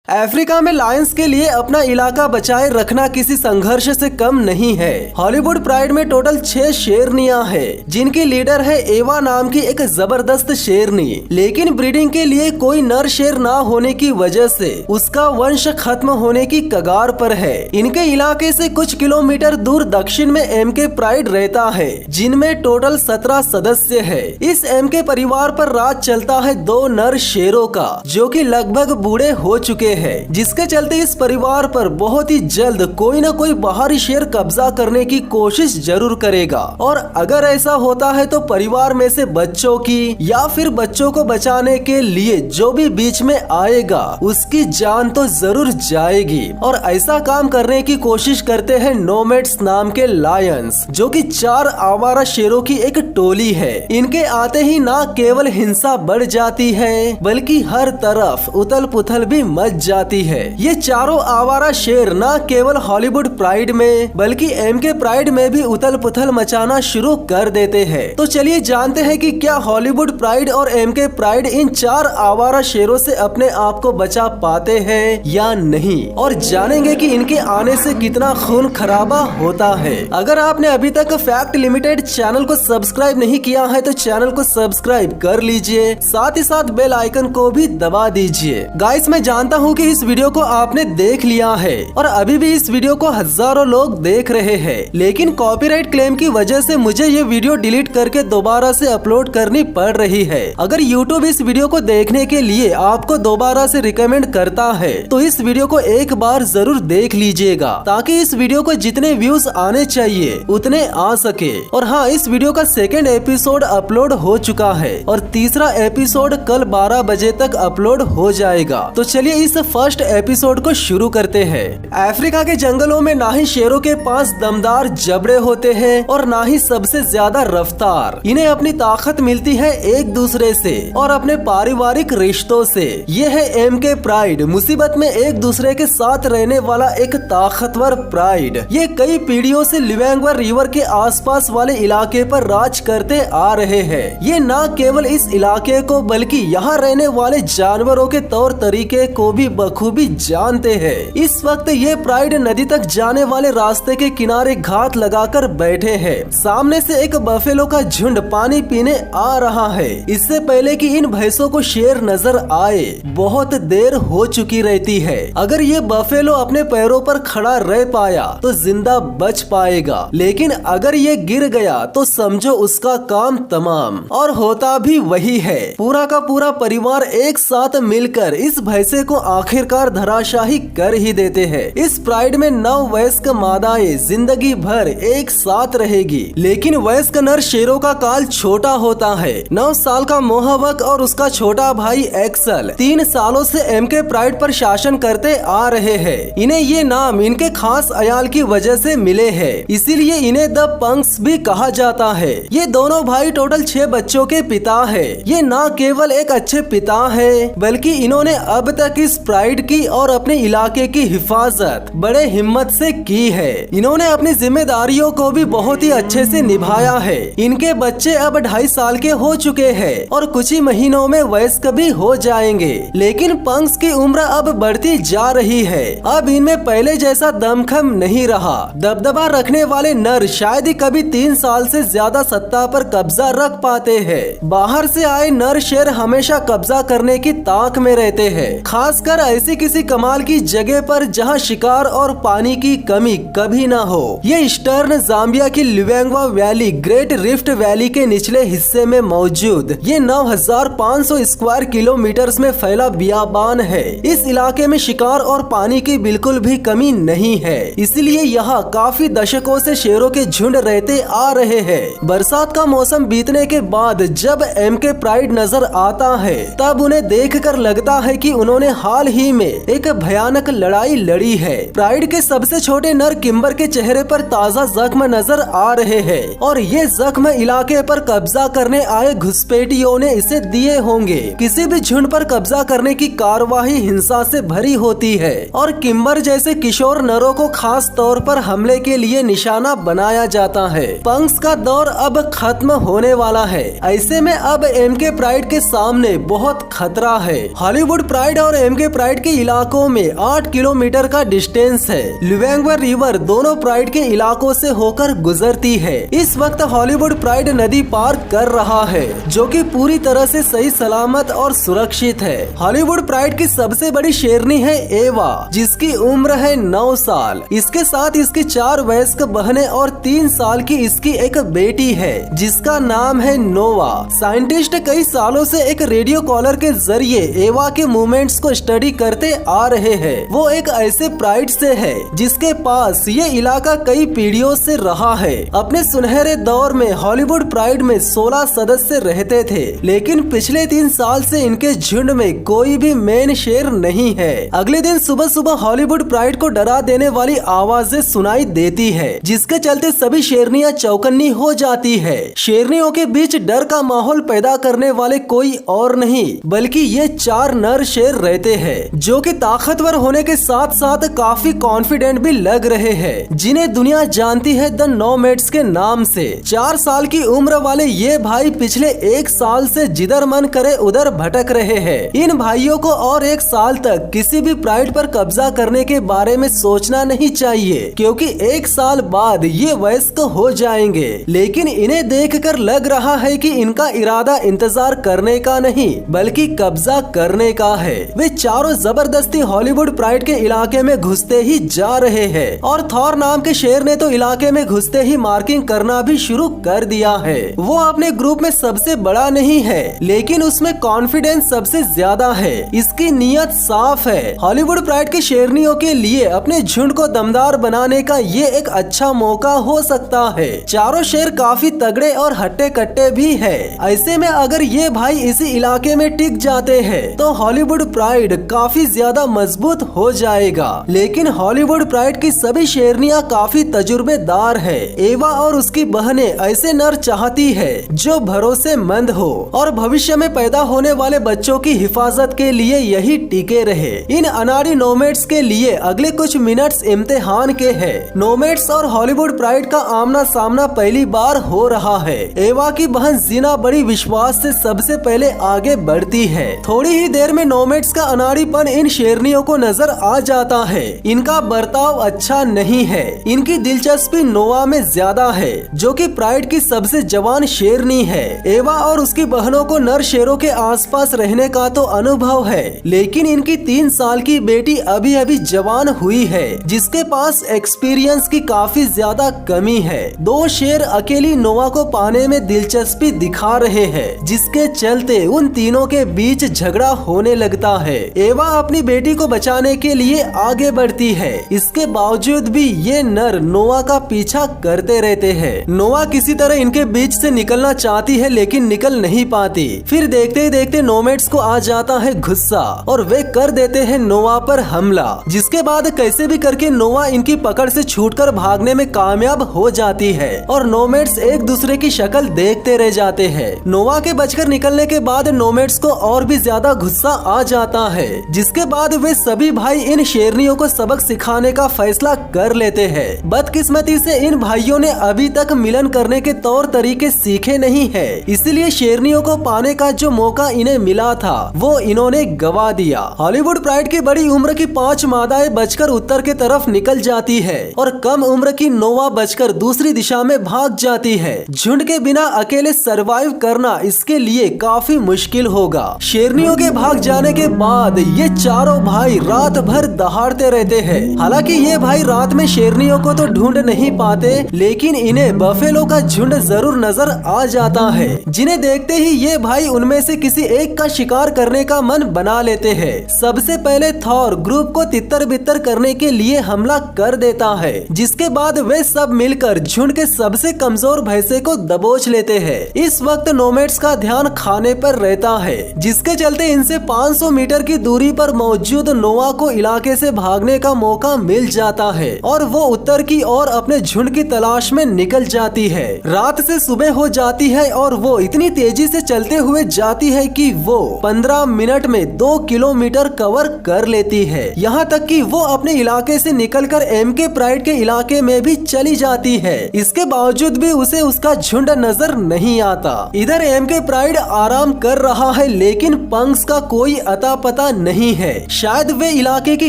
Africa में Lions के लिए अपना इलाका बचाए रखना किसी संघर्ष से कम नहीं है। हॉलीवुड प्राइड में टोटल 6 शेरनियां हैं, जिनकी लीडर है एवा नाम की एक जबरदस्त शेरनी। लेकिन ब्रीडिंग के लिए कोई नर शेर ना होने की वजह से उसका वंश खत्म होने की कगार पर है। इनके इलाके से कुछ किलोमीटर दूर दक्षिण में एमके प्राइड रहता है, जिनमें टोटल 17 सदस्य है। इस एमके परिवार पर राज चलता है 2 नर शेरों का, जो कि लगभग बूढ़े हो चुके है, जिसके चलते इस परिवार पर बहुत ही जल्द कोई न कोई बाहरी शेर कब्जा करने की कोशिश जरूर करेगा। और अगर ऐसा होता है तो परिवार में से बच्चों की या फिर बच्चों को बचाने के लिए जो भी बीच में आएगा उसकी जान तो जरूर जाएगी। और ऐसा काम करने की कोशिश करते हैं नोमैड्स नाम के लायंस, जो कि 4 आवारा शेरों की एक टोली है। इनके आते ही ना केवल हिंसा बढ़ जाती है, बल्कि हर तरफ उथल पुथल भी मच जाती है। ये चारों आवारा शेर न केवल हॉलीवुड प्राइड में बल्कि एमके प्राइड में भी उथल पुथल मचाना शुरू कर देते हैं। तो चलिए जानते हैं कि क्या हॉलीवुड प्राइड और एमके प्राइड इन 4 आवारा शेरों से अपने आप को बचा पाते हैं या नहीं, और जानेंगे कि इनके आने से कितना खून खराबा होता है। अगर आपने अभी तक फैक्ट लिमिटेड चैनल को सब्सक्राइब नहीं किया है तो चैनल को सब्सक्राइब कर लीजिए, साथ ही साथ बेल आइकन को भी दबा दीजिए। गाइस, मैं जानता हूँ कि इस वीडियो को आपने देख लिया है और अभी भी इस वीडियो को हजारों लोग देख रहे हैं, लेकिन कॉपीराइट क्लेम की वजह से मुझे ये वीडियो डिलीट करके दोबारा से अपलोड करनी पड़ रही है। अगर यूट्यूब इस वीडियो को देखने के लिए आपको दोबारा से रिकमेंड करता है तो इस वीडियो को एक बार जरूर देख लीजिएगा, ताकि इस वीडियो को जितने व्यूज आने चाहिए उतने आ सके। और हाँ, इस वीडियो का 2nd एपिसोड अपलोड हो चुका है और तीसरा एपिसोड कल 12 बजे तक अपलोड हो जाएगा। तो चलिए इस फर्स्ट एपिसोड को शुरू करते हैं। अफ्रीका के जंगलों में ना ही शेरों के पास दमदार जबड़े होते हैं और ना ही सबसे ज्यादा रफ्तार। इन्हें अपनी ताकत मिलती है एक दूसरे से और अपने पारिवारिक रिश्तों से। ये है एमके प्राइड, मुसीबत में एक दूसरे के साथ रहने वाला एक ताकतवर प्राइड। ये कई पीढ़ियों से लिवेंगवा रिवर के आसपास वाले इलाके पर राज करते आ रहे हैं। ये न केवल इस इलाके को बल्कि यहाँ रहने वाले जानवरों के तौर तरीके को भी बखूबी जानते हैं। इस वक्त ये प्राइड नदी तक जाने वाले रास्ते के किनारे घात लगाकर बैठे हैं। सामने से एक बफेलो का झुंड पानी पीने आ रहा है। इससे पहले कि इन भैंसों को शेर नजर आए बहुत देर हो चुकी रहती है। अगर ये बफेलो अपने पैरों पर खड़ा रह पाया तो जिंदा बच पाएगा, लेकिन अगर ये गिर गया तो समझो उसका काम तमाम। और होता भी वही है। पूरा का पूरा परिवार एक साथ मिलकर इस भैंसे को आखिरकार धराशाही कर ही देते हैं। इस प्राइड में 9 वयस्क मादाएं जिंदगी भर एक साथ रहेगी, लेकिन वयस्क नर शेरों का काल छोटा होता है। 9 साल का मोहवक और उसका छोटा भाई एक्सल 3 सालों से एमके प्राइड पर शासन करते आ रहे हैं। इन्हें ये नाम इनके खास अयाल की वजह से मिले हैं, इसीलिए इन्हें द पंक्स भी कहा जाता है। ये दोनों भाई टोटल 6 बच्चों के पिता है। ये न केवल एक अच्छे पिता है बल्कि इन्होंने अब तक इस प्राइड की और अपने इलाके की हिफाजत बड़े हिम्मत से की है। इन्होंने अपनी जिम्मेदारियों को भी बहुत ही अच्छे से निभाया है। इनके बच्चे अब 2.5 साल के हो चुके हैं और कुछ ही महीनों में वयस्क भी हो जाएंगे, लेकिन पंक्स की उम्र अब बढ़ती जा रही है। अब इनमें पहले जैसा दमखम नहीं रहा। दबदबा रखने वाले नर शायद ही कभी 3 साल से ज्यादा सत्ता पर कब्जा रख पाते हैं। बाहर से आए नर शेर हमेशा कब्जा करने की ताक में रहते हैं, खासकर ऐसी किसी कमाल की जगह पर जहां शिकार और पानी की कमी कभी ना हो। ये ईस्टर्न जाम्बिया की लिवेंगवा वैली ग्रेट रिफ्ट वैली के निचले हिस्से में मौजूद ये 9500 स्क्वायर किलोमीटर में फैला बियाबान है। इस इलाके में शिकार और पानी की बिल्कुल भी कमी नहीं है, इसलिए यहाँ काफी दशकों से शेरों के झुंड रहते आ रहे हैं। बरसात का मौसम बीतने के बाद जब एमके प्राइड नजर आता है तब उन्हें देखकर लगता है कि उन्होंने हाल ही में एक भयानक लड़ाई लड़ी है। प्राइड के सबसे छोटे नर किम्बर के चेहरे पर ताजा जख्म नजर आ रहे हैं और ये जख्म इलाके पर कब्जा करने आए घुसपैठियों ने इसे दिए होंगे। किसी भी झुंड पर कब्जा करने की कार्यवाही हिंसा से भरी होती है और किम्बर जैसे किशोर नरों को खास तौर पर हमले के लिए निशाना बनाया जाता है। पंक्स का दौर अब खत्म होने वाला है। ऐसे में अब एमके प्राइड के सामने बहुत खतरा है। हॉलीवुड प्राइड और एमके प्राइड के इलाकों में 8 किलोमीटर का डिस्टेंस है। ल्यूवेंगर रिवर दोनों प्राइड के इलाकों से होकर गुजरती है। इस वक्त हॉलीवुड प्राइड नदी पार कर रहा है, जो कि पूरी तरह से सही सलामत और सुरक्षित है। हॉलीवुड प्राइड की सबसे बड़ी शेरनी है एवा, जिसकी उम्र है 9 साल। इसके साथ इसकी 4 वयस्क बहनें और 3 साल की इसकी एक बेटी है, जिसका नाम है नोवा। साइंटिस्ट कई सालों से एक रेडियो कॉलर के जरिए एवा के मूवमेंट्स को स्टडी करते आ रहे हैं। वो एक ऐसे प्राइड से है जिसके पास ये इलाका कई पीढ़ियों से रहा है। अपने सुनहरे दौर में हॉलीवुड प्राइड में 16 सदस्य रहते थे, लेकिन पिछले 3 साल से इनके झुंड में कोई भी मेन शेर नहीं है। अगले दिन सुबह सुबह हॉलीवुड प्राइड को डरा देने वाली आवाजें सुनाई देती है, जिसके चलते सभी शेरनियां चौकन्नी हो जाती है। शेरनियों के बीच डर का माहौल पैदा करने वाले कोई और नहीं बल्कि ये 4 नर शेर रहते हैं, जो कि ताकतवर होने के साथ साथ काफी कॉन्फिडेंट भी लग रहे हैं, जिन्हें दुनिया जानती है द नोमैड्स के नाम से। 4 साल की उम्र वाले ये भाई पिछले 1 साल से जिधर मन करे उधर भटक रहे हैं। इन भाइयों को और 1 साल तक किसी भी प्राइड पर कब्जा करने के बारे में सोचना नहीं चाहिए, क्योंकि 1 साल बाद ये वयस्क हो जाएंगे। लेकिन इन्हें देखकर लग रहा है कि इनका इरादा इंतजार करने का नहीं बल्कि कब्जा करने का है। वे चारों जबरदस्ती हॉलीवुड प्राइड के इलाके में घुसते ही जा रहे हैं और थॉर नाम के शेर ने तो इलाके में घुसते ही मार्किंग करना भी शुरू कर दिया है। वो अपने ग्रुप में सबसे बड़ा नहीं है, लेकिन उसमें कॉन्फिडेंस सबसे ज्यादा है। इसकी नीयत साफ है। हॉलीवुड प्राइड के शेरनियों के लिए अपने झुंड को दमदार बनाने का ये एक अच्छा मौका हो सकता है। चारों शेर काफी तगड़े और हट्टे कट्टे भी है। ऐसे में अगर ये भाई इसी इलाके में टिक जाते हैं तो हॉलीवुड प्राइड काफी ज्यादा मजबूत हो जाएगा। लेकिन हॉलीवुड प्राइड की सभी शेरनियां काफी तजुर्बेदार है। एवा और उसकी बहनें ऐसे नर चाहती है जो भरोसेमंद हो और भविष्य में पैदा होने वाले बच्चों की हिफाजत के लिए यही टिके रहे। इन अनाड़ी नोमैड्स के लिए अगले कुछ मिनट्स इम्तिहान के हैं। नोमैड्स और हॉलीवुड प्राइड का आमना सामना पहली बार हो रहा है। एवा की बहन जीना बड़ी विश्वास से सबसे पहले आगे बढ़ती है। थोड़ी ही देर में नोमैड्स का अनाड़ीपन इन शेरनियों को नजर आ जाता है। इनका बर्ताव अच्छा नहीं है। इनकी दिलचस्पी नोवा में ज्यादा है, जो कि प्राइड की सबसे जवान शेरनी है। एवा और उसकी बहनों को नर शेरों के आसपास रहने का तो अनुभव है, लेकिन इनकी 3 साल की बेटी अभी अभी जवान हुई है, जिसके पास एक्सपीरियंस की काफी ज्यादा कमी है। 2 शेर अकेली नोवा को पाने में दिलचस्पी दिखा रहे हैं, जिसके चलते उन तीनों के बीच झगड़ा होने लगता है। एवा अपनी बेटी को बचाने के लिए आगे बढ़ती है। इसके बावजूद भी ये नर नोवा का पीछा करते रहते हैं। नोवा किसी तरह इनके बीच से निकलना चाहती है, लेकिन निकल नहीं पाती। फिर देखते ही देखते नोमैड्स को आ जाता है गुस्सा और वे कर देते हैं नोवा पर हमला, जिसके बाद कैसे भी करके नोवा इनकी पकड़ से छूटकर भागने में कामयाब हो जाती है और नोमैड्स एक दूसरे की शक्ल देखते रह जाते हैं। नोवा के बचकर निकलने के बाद नोमैड्स को और भी ज्यादा गुस्सा आ जाता है, जिसके बाद वे सभी भाई इन शेरनियों को सबक सिखाने का फैसला कर लेते हैं। बदकिस्मती से इन भाइयों ने अभी तक मिलन करने के तौर तरीके सीखे नहीं है, इसलिए शेरनियों को पाने का जो मौका इन्हें मिला था वो इन्होंने गवा दिया। हॉलीवुड प्राइड की बड़ी उम्र की 5 मादाएं बचकर उत्तर के तरफ निकल जाती है और कम उम्र की नोवा बचकर दूसरी दिशा में भाग जाती है। झुंड के बिना अकेले सरवाइव करना इसके लिए काफी मुश्किल होगा। शेरनियों के भाग जाने के बाद ये चारों भाई रात भर दहाड़ते रहते हैं। हालांकि ये भाई रात में शेरनियों को तो ढूंढ नहीं पाते, लेकिन इन्हें बफेलो का झुंड जरूर नजर आ जाता है, जिन्हें देखते ही ये भाई उनमें से किसी एक का शिकार करने का मन बना लेते हैं। सबसे पहले थॉर ग्रुप को तितर बितर करने के लिए हमला कर देता है, जिसके बाद वे सब मिलकर झुंड के सबसे कमजोर भैंसे को दबोच लेते हैं। इस वक्त नोमैड्स का ध्यान खाने पर रहता है, जिसके चलते इनसे 500 मीटर की दूरी पर मौजूद नोवा को इलाके से भागने का मौका मिल जाता है और वो उत्तर की ओर अपने झुंड की तलाश में निकल जाती है। रात से सुबह हो जाती है और वो इतनी तेजी से चलते हुए जाती है कि वो 15 मिनट में 2 किलोमीटर कवर कर लेती है। यहाँ तक कि वो अपने इलाके से निकलकर एमके प्राइड के इलाके में भी चली जाती है। इसके बावजूद भी उसे उसका झुंड नजर नहीं आता। इधर एमके प्राइड आराम कर रहा है, लेकिन पंक्स का कोई अता पता नहीं है, शायद वे इलाके की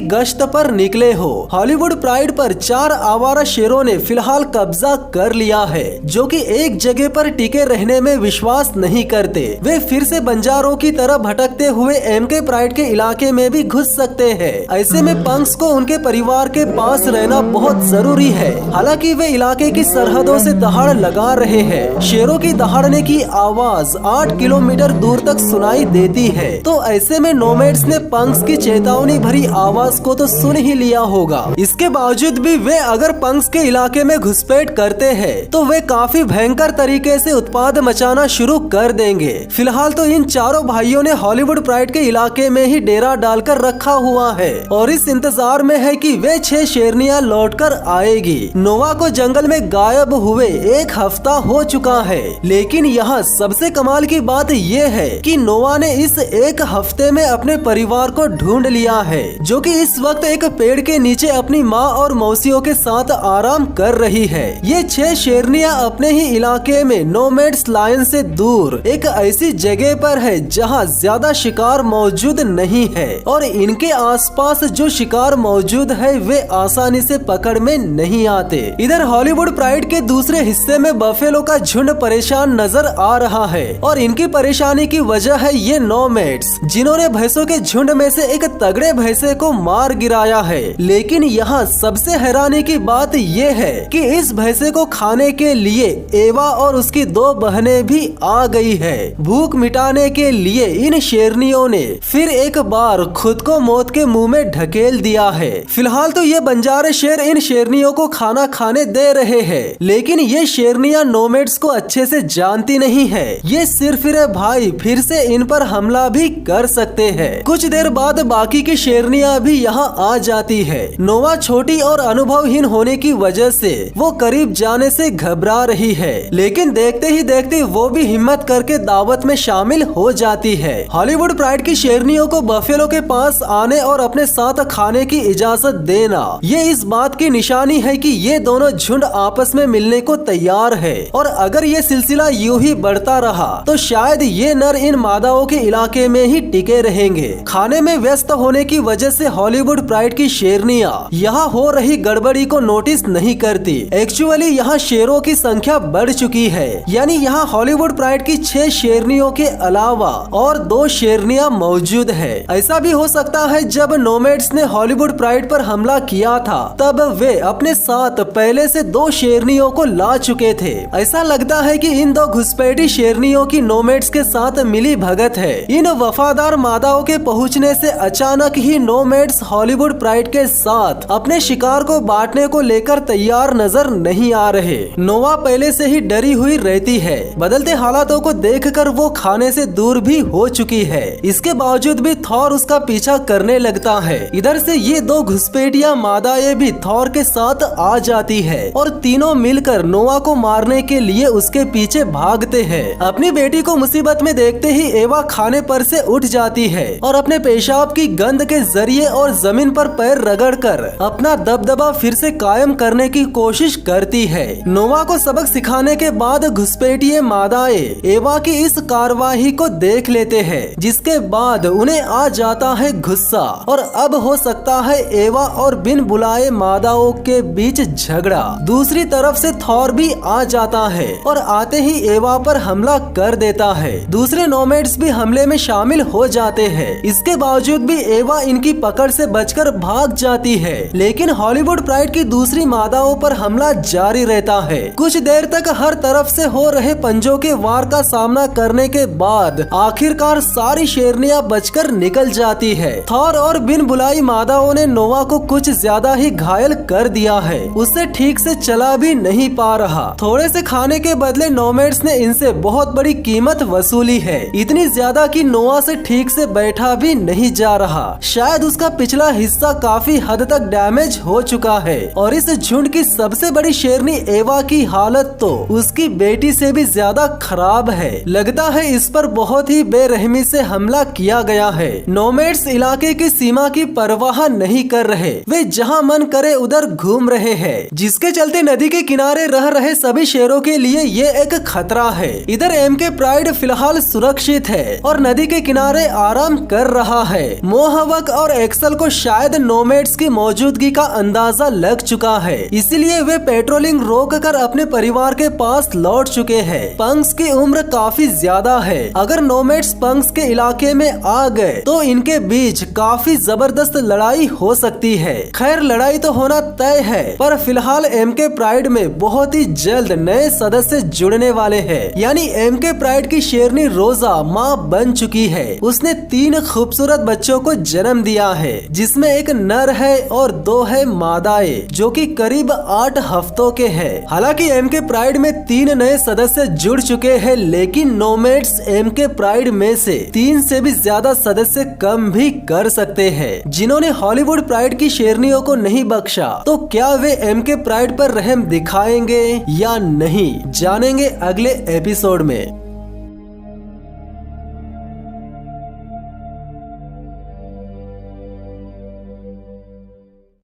गश्त पर निकले हो। हॉलीवुड प्राइड पर 4 आवारा शेरों ने फिलहाल कब्जा कर लिया है, जो कि एक जगह पर टिके रहने में विश्वास नहीं करते। वे फिर से बंजारों की तरह भटकते हुए एमके प्राइड के इलाके में भी घुस सकते हैं। ऐसे में पंक्स को उनके परिवार के पास रहना बहुत जरूरी है। हालांकि वे इलाके की सरहदों से दहाड़ लगा रहे हैं। शेरों की दहाड़ने की आवाज 8 किलोमीटर दूर तक सुनाई देती है, तो ऐसे में नोमैड्स ने पंक्स की चेतावनी भरी आवाज को तो सुन ही लिया होगा। इसके बावजूद भी वे अगर पंक्स के इलाके में घुसपैठ करते हैं तो वे काफी भयंकर तरीके से उत्पाद मचाना शुरू कर देंगे। फिलहाल तो इन चारों भाइयों ने हॉलीवुड प्राइड के इलाके में ही डेरा डालकर रखा हुआ है और इस इंतजार में है कि वे 6 शेरनियां लौटकर आएगी। नोवा को जंगल में गायब हुए 1 हफ्ता हो चुका है, लेकिन यहाँ सबसे कमाल की बात ये है कि नोवा ने इस 1 हफ्ते में अपने परिवार को ढूंढ लिया है, जो कि इस वक्त एक पेड़ के नीचे अपनी माँ और मौसियों के साथ आराम कर रही है। ये 6 शेरनियां अपने ही इलाके में नोमैड्स लायन से दूर एक ऐसी जगह पर है जहां ज्यादा शिकार मौजूद नहीं है और इनके आसपास जो शिकार मौजूद है वे आसानी से पकड़ में नहीं आते। इधर हॉलीवुड प्राइड के दूसरे हिस्से में बफेलो का झुंड परेशान नजर आ रहा है और इनकी परेशानी की वजह है ये नोमैड्स, जिन्होंने भैंसों के झुंड में से एक तगड़े भैंसे को मार गिराया है। लेकिन यहाँ सबसे हैरानी की बात ये है कि इस भैंसे को खाने के लिए एवा और उसकी 2 बहनें भी आ गई है। भूख मिटाने के लिए इन शेरनियों ने फिर एक बार खुद को मौत के मुंह में ढकेल दिया है। फिलहाल तो ये बंजारे शेर इन शेरनियों को खाना खाने दे रहे हैं, लेकिन ये शेरनियां नोमैड्स को अच्छे से जानती नहीं है। ये सिरफिरे भाई फिर से इन पर हमला भी कर सकते हैं। कुछ देर बाद बाकी की शेरनियां भी यहाँ आ जाती है। नोवा छोटी और अनुभवहीन होने की वजह से वो करीब जाने से घबरा रही है, लेकिन देखते ही देखते वो भी हिम्मत करके दावत में शामिल हो जाती है। हॉलीवुड प्राइड की शेरनियों को बफेलो के पास आने और अपने साथ खाने की इजाजत देना, ये इस बात की निशानी है कि ये दोनों झुंड आपस में मिलने को तैयार है और अगर ये सिलसिला यूं ही बढ़ता रहा तो शायद ये नर इन मादाओं के इलाके में ही टिके रहेंगे। खाने में व्यस्त होने की वजह से हॉलीवुड प्राइड की शेरनियां यहाँ हो रही गड़बड़ी को नोटिस नहीं करती। एक्चुअली यहाँ शेरों की संख्या बढ़ चुकी है, यानी यहाँ हॉलीवुड प्राइड की 6 शेरनियों के अलावा और 2 शेरनियां मौजूद है। ऐसा भी हो सकता है जब नोमैड्स ने हॉलीवुड प्राइड पर हमला किया था तब वे अपने साथ पहले से 2 शेरनियों को ला चुके थे। ऐसा लगता है कि इन 2 घुसपैठी शेरनियों की नोमैड्स के साथ मिली भगत है। इन वफादार मादाओं के पहुँचने से अचानक ही नोमैड्स हॉलीवुड प्राइड के साथ अपने शिकार को बांटने को लेकर तैयार नजर नहीं आ रहे। नोवा पहले से ही डरी हुई रहती है। बदलते हालातों को देखकर वो खाने से दूर भी हो चुकी है। इसके बावजूद भी थॉर उसका पीछा करने लगता है। इधर से ये 2 घुसपैठिया मादाएं भी थॉर के साथ आ जाती है और तीनों मिलकर नोवा को मारने के लिए उसके पीछे भागते हैं। अपनी बेटी को मुसीबत में देखते ही एवा खाने पर से उठ जाती है और अपने पेशाब की गंध के जरिए और जमीन पर पैर रगड़कर अपना दबदबा फिर से कायम करने की कोशिश करती है। नोवा को सबक सिखाने के बाद घुसपैठिए मादाएं एवा की इस कार्रवाई को देख लेते हैं, जिसके बाद उन्हें आ जाता है गुस्सा और अब हो सकता है एवा और बिन बुलाए मादाओं के बीच झगड़ा। दूसरी तरफ से थॉर भी आ जाता है और आते ही एवा पर हमला कर देता है। दूसरे नोमैड्स भी हमले में शामिल हो जाते हैं। इसके बावजूद भी एवा इनकी पकड़ से बचकर भाग जाती है, लेकिन हॉलीवुड प्राइड की दूसरी मादाओं पर हमला जारी रहता है। कुछ देर तक हर तरफ से हो रहे पंजों के वार का सामना करने के बाद आखिरकार सारी शेरनियां बचकर निकल जाती है। थॉर और बिन बुलाई मादाओं ने नोवा को कुछ ज्यादा ही घायल कर दिया है। उससे ठीक से चला भी नहीं पा रहा। थोड़े से खाने के बदले नोमैड्स ने इनसे बहुत बड़ी कीमत वसूली है, इतनी ज्यादा कि नोवा से ठीक से बैठा भी नहीं जा रहा। शायद उसका पिछला हिस्सा काफी हद तक डैमेज हो चुका है और इस झुंड की सबसे बड़ी शेरनी एवा की हालत तो उसकी बेटी से भी ज्यादा खराब है। लगता है इस पर बहुत ही बेरहमी से हमला किया गया है। नोमैड्स इलाके की सीमा की परवाह नहीं कर रहे, वे जहां मन करे उधर घूम रहे हैं, जिसके चलते नदी के किनारे रह रहे सभी शेरों के लिए ये एक खतरा है। इधर एमके प्राइड फिलहाल सुरक्षित है और नदी के किनारे आराम कर रहा रहा है। मोहवक और एक्सल को शायद नोमैड्स की मौजूदगी का अंदाजा लग चुका है, इसलिए वे पेट्रोलिंग रोककर अपने परिवार के पास लौट चुके हैं। पंक्स की उम्र काफी ज्यादा है। अगर नोमैड्स पंक्स के इलाके में आ गए तो इनके बीच काफी जबरदस्त लड़ाई हो सकती है। खैर, लड़ाई तो होना तय है, पर फिलहाल एमके प्राइड में बहुत ही जल्द नए सदस्य जुड़ने वाले हैं। यानी एमके प्राइड की शेरनी रोजा माँ बन चुकी है। उसने 3 खूबसूरत बच्चों को जन्म दिया है, जिसमें एक नर है और 2 है मादाएं, जो कि करीब 8 हफ्तों के हैं। हालांकि एमके प्राइड में 3 नए सदस्य जुड़ चुके हैं, लेकिन नोमैड्स एमके प्राइड में से 3 से भी ज्यादा सदस्य कम भी कर सकते हैं। जिन्होंने हॉलीवुड प्राइड की शेरनियों को नहीं बख्शा, तो क्या वे एमके प्राइड पर रहम दिखाएंगे या नहीं, जानेंगे अगले एपिसोड में।